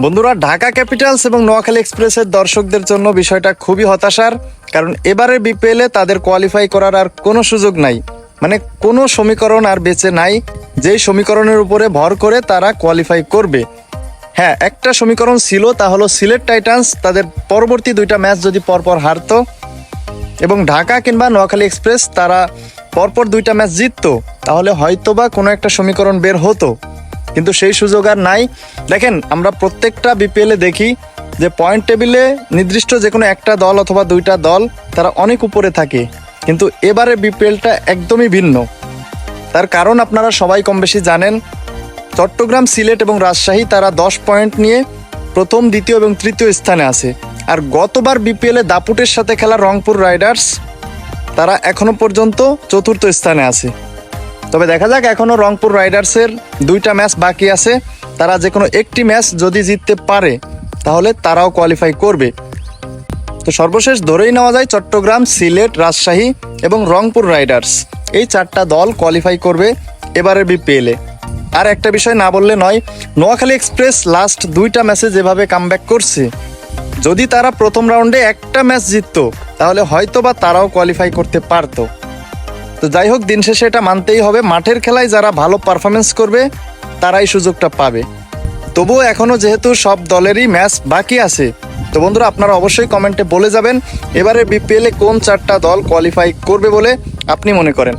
বন্ধুরা, ঢাকা ক্যাপিটালস এবং নোয়াখালী এক্সপ্রেসের দর্শকদের জন্য বিষয়টা খুবই হতাশার। কারণ এবারের বিপিএলে তাদের কোয়ালিফাই করার আর কোনো সুযোগ নাই, মানে কোনো সমীকরণ আর বেঁচে নাই যেই সমীকরণের উপরে ভর করে তারা কোয়ালিফাই করবে। হ্যাঁ, একটা সমীকরণ ছিল, তা হলো সিলেট টাইটান্স তাদের পরবর্তী দুইটা ম্যাচ যদি পরপর হারতো এবং ঢাকা কিংবা নোয়াখালী এক্সপ্রেস তারা পরপর দুইটা ম্যাচ জিততো, তাহলে হয়তোবা কোনো একটা সমীকরণ বের হতো। কিন্তু সেই সুযোগ আর নাই। দেখেন, আমরা প্রত্যেকটা বিপিএলে দেখি যে পয়েন্ট টেবিলে নির্দিষ্ট যে কোনো একটা দল অথবা দুইটা দল তারা অনেক উপরে থাকে, কিন্তু এবারে বিপিএলটা একদমই ভিন্ন। তার কারণ আপনারা সবাই কম বেশি জানেন। চট্টগ্রাম, সিলেট এবং রাজশাহী তারা 10 পয়েন্ট নিয়ে প্রথম, দ্বিতীয় এবং তৃতীয় স্থানে আছে। আর গতবার বিপিএলে দাপুটের সাথে খেলা রংপুর রাইডার্স তারা এখনো পর্যন্ত চতুর্থ স্থানে আছে। তবে দেখা যাক, এখনও রংপুর রাইডার্সের দুইটা ম্যাচ বাকি আছে। তারা যে কোনো একটি ম্যাচ যদি জিততে পারে তাহলে তারাও কোয়ালিফাই করবে। তো সর্বশেষ ধরেই নেওয়া যায় চট্টগ্রাম, সিলেট, রাজশাহী এবং রংপুর রাইডার্স এই চারটা দল কোয়ালিফাই করবে এবারের বিপিএলে। আর একটা বিষয় না বললে নয়, নোয়াখালী এক্সপ্রেস লাস্ট দুইটা ম্যাচে যেভাবে কামব্যাক করছে, যদি তারা প্রথম রাউন্ডে একটা ম্যাচ জিততো তাহলে হয়তোবা তারাও কোয়ালিফাই করতে পারতো। তো যাই হোক, দিন শেষে এটা মানতেই হবে, মাঠের খেলায় যারা ভালো পারফরমেন্স করবে তারাই সুযোগটা পাবে। তবুও এখনও যেহেতু সব দলেরই ম্যাচ বাকি আছে, তো বন্ধুরা আপনারা অবশ্যই কমেন্টে বলে যাবেন এবারে বিপিএলে কোন চারটা দল কোয়ালিফাই করবে বলে আপনি মনে করেন।